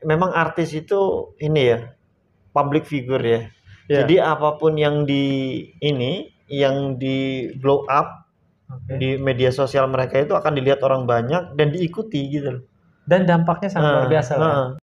memang artis itu ini ya, public figure ya. Ya. Jadi apapun yang yang di blow up di media sosial mereka itu akan dilihat orang banyak dan diikuti gitu loh. Dan dampaknya sangat luar biasa lah.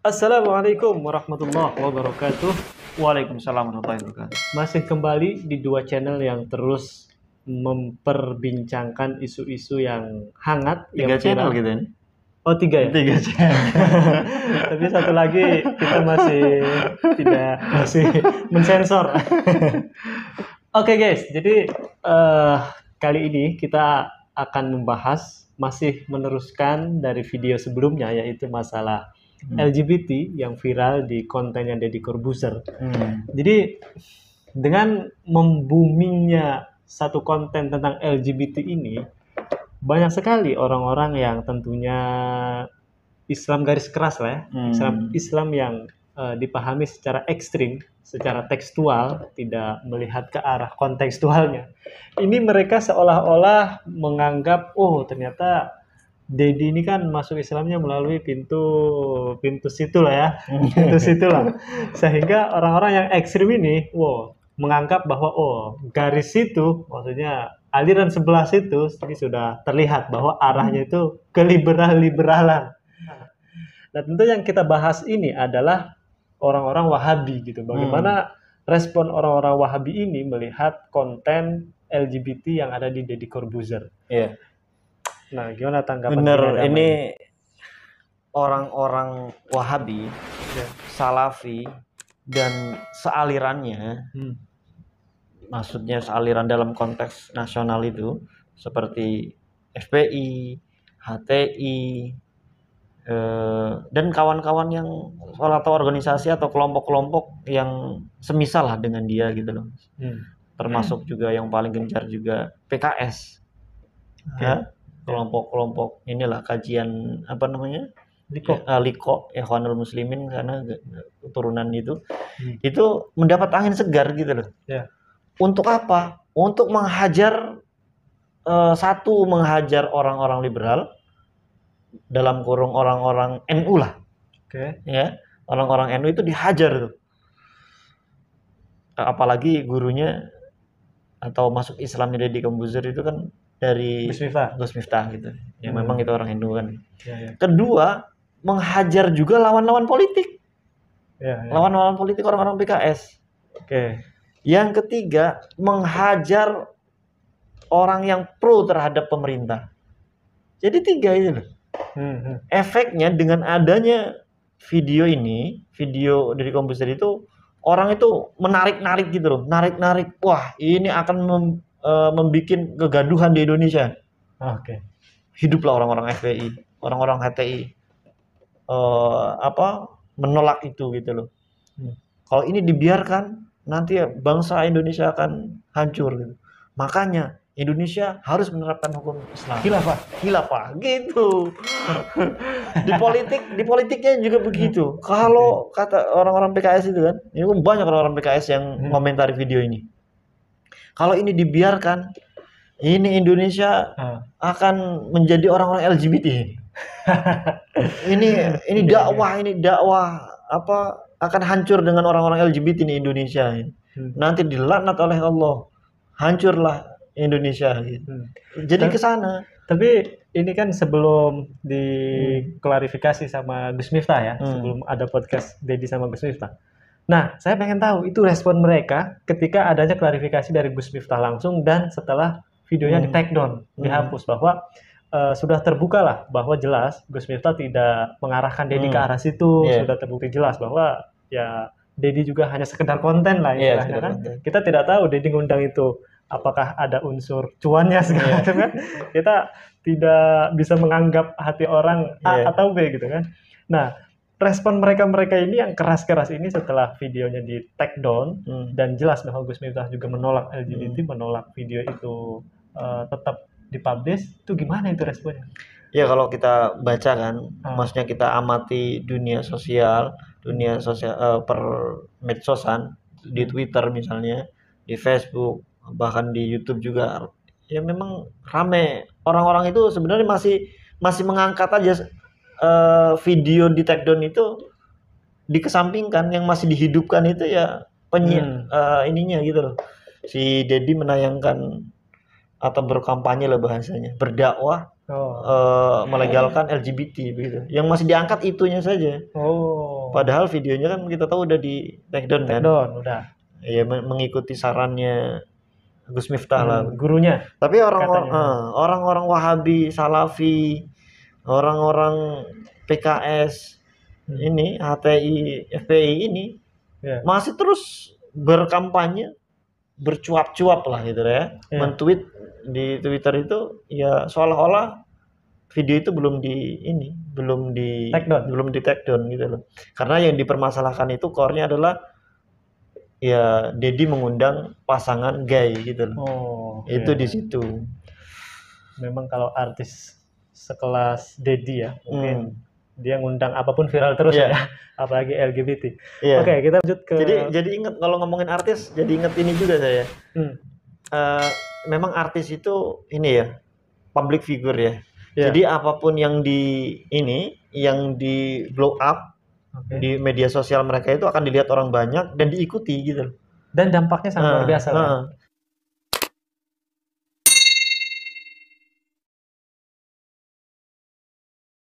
Assalamualaikum warahmatullahi wabarakatuh. Waalaikumsalam warahmatullahi wabarakatuh. Masih kembali di dua channel yang terus memperbincangkan isu-isu yang hangat. 3 channel gitu ya? Oh 3 ya? 3 channel. Tapi satu lagi kita masih mensensor. Oke guys, jadi kali ini kita akan membahas, masih meneruskan dari video sebelumnya, yaitu masalah LGBT yang viral di kontennya Deddy Corbuzier. Jadi dengan memboomingnya satu konten tentang LGBT ini, banyak sekali orang-orang yang tentunya Islam garis keras lah ya, Islam yang dipahami secara ekstrim, secara tekstual, tidak melihat ke arah kontekstualnya. Ini mereka seolah-olah menganggap, oh ternyata Deddy ini kan masuk Islamnya melalui pintu situ lah ya, pintu situ lah. Sehingga orang-orang yang ekstrim ini, menganggap bahwa garis itu, maksudnya aliran sebelah situ, ini sudah terlihat bahwa arahnya itu ke liberalan. Nah tentu yang kita bahas ini adalah orang-orang Wahabi gitu. Bagaimana respon orang-orang Wahabi ini melihat konten LGBT yang ada di Deddy Corbuzier? Iya. Nah, gimana tanggapan? Bener, ini orang-orang Wahabi, Salafi, dan sealirannya, maksudnya sealiran dalam konteks nasional itu, seperti FPI, HTI, dan kawan-kawan yang atau organisasi atau kelompok-kelompok yang semisal lah dengan dia gitu loh. Termasuk juga yang paling gencar juga PKS. Kelompok-kelompok inilah kajian apa namanya, Liko Ikhwanul Muslimin, karena keturunan itu mendapat angin segar gitu loh. Untuk apa? Untuk menghajar menghajar orang-orang liberal, dalam kurung orang-orang NU lah. Ya, orang-orang NU itu dihajar tuh. Apalagi gurunya atau masuk Islamnya Deddy Corbuzier itu kan dari Gus Miftah gitu. Ya memang itu orang Hindu kan. Kedua, menghajar juga lawan-lawan politik. Lawan-lawan politik orang-orang PKS. Yang ketiga, menghajar orang yang pro terhadap pemerintah. Jadi 3 itu loh. Efeknya dengan adanya video Deddy Corbuzier itu, orang itu menarik-narik gitu loh. Narik-narik. Wah, ini akan membikin kegaduhan di Indonesia. Hiduplah orang-orang FPI, orang-orang HTI, menolak itu gitu loh. Kalau ini dibiarkan, nanti bangsa Indonesia akan hancur gitu. Makanya Indonesia harus menerapkan hukum Islam. Khilafah gitu. Di politiknya juga begitu. Kalau kata orang-orang PKS itu kan, ini banyak orang-orang PKS yang komentari video ini. Kalau ini dibiarkan, ini Indonesia akan menjadi orang-orang LGBT. ini dakwah akan hancur dengan orang-orang LGBT di Indonesia. Nanti dilaknat oleh Allah, hancurlah Indonesia gitu. Jadi ke sana. Tapi ini kan sebelum diklarifikasi sama Gus Miftah ya, sebelum ada podcast Deddy sama Gus Miftah. Nah, saya pengen tahu itu respon mereka ketika adanya klarifikasi dari Gus Miftah langsung dan setelah videonya di take down, dihapus, bahwa sudah terbuka lah bahwa jelas Gus Miftah tidak mengarahkan Deddy ke arah situ. Sudah terbukti jelas bahwa ya Deddy juga hanya sekedar konten lah istilahnya kan. Kita tidak tahu Deddy ngundang itu apakah ada unsur cuannya segala macam kan. Kita tidak bisa menganggap hati orang A atau B gitu kan. Nah, respon mereka ini yang keras-keras ini setelah videonya di take down dan jelas bahwa Gus Miftah juga menolak LGBT, menolak video itu tetap dipublish, itu gimana itu responnya? Ya kalau kita baca kan, maksudnya kita amati dunia sosial per medsosan, di Twitter misalnya, di Facebook, bahkan di YouTube juga ya memang rame. Orang-orang itu sebenarnya masih mengangkat aja video di take down itu dikesampingkan, yang masih dihidupkan itu ya ininya gitu loh. Si Dedi menayangkan atau berkampanye lah bahasanya, berdakwah melegalkan LGBT begitu. Yang masih diangkat itunya saja. Padahal videonya kan kita tahu udah di take down kan. Udah. Ya mengikuti sarannya Gus Miftah lah, gurunya. Tapi orang-orang Wahabi, Salafi, orang-orang PKS ini, HTI, FPI ini masih terus berkampanye, bercuap-cuap lah gitu ya. Men-tweet di Twitter itu ya seolah-olah video itu belum di take down gitu loh. Karena yang dipermasalahkan itu core-nya adalah ya Dedi mengundang pasangan gay gitu loh. Itu di situ. Memang kalau artis sekelas Dedi ya, mungkin dia ngundang apapun viral terus ya, apalagi LGBT. Oke, kita lanjut ke. Jadi ingat kalau ngomongin artis, jadi ingat ini juga saya. Memang artis itu ini ya, public figure ya. Jadi apapun yang yang di blow up di media sosial mereka itu akan dilihat orang banyak dan diikuti gitu. Dan dampaknya sangat luar biasa.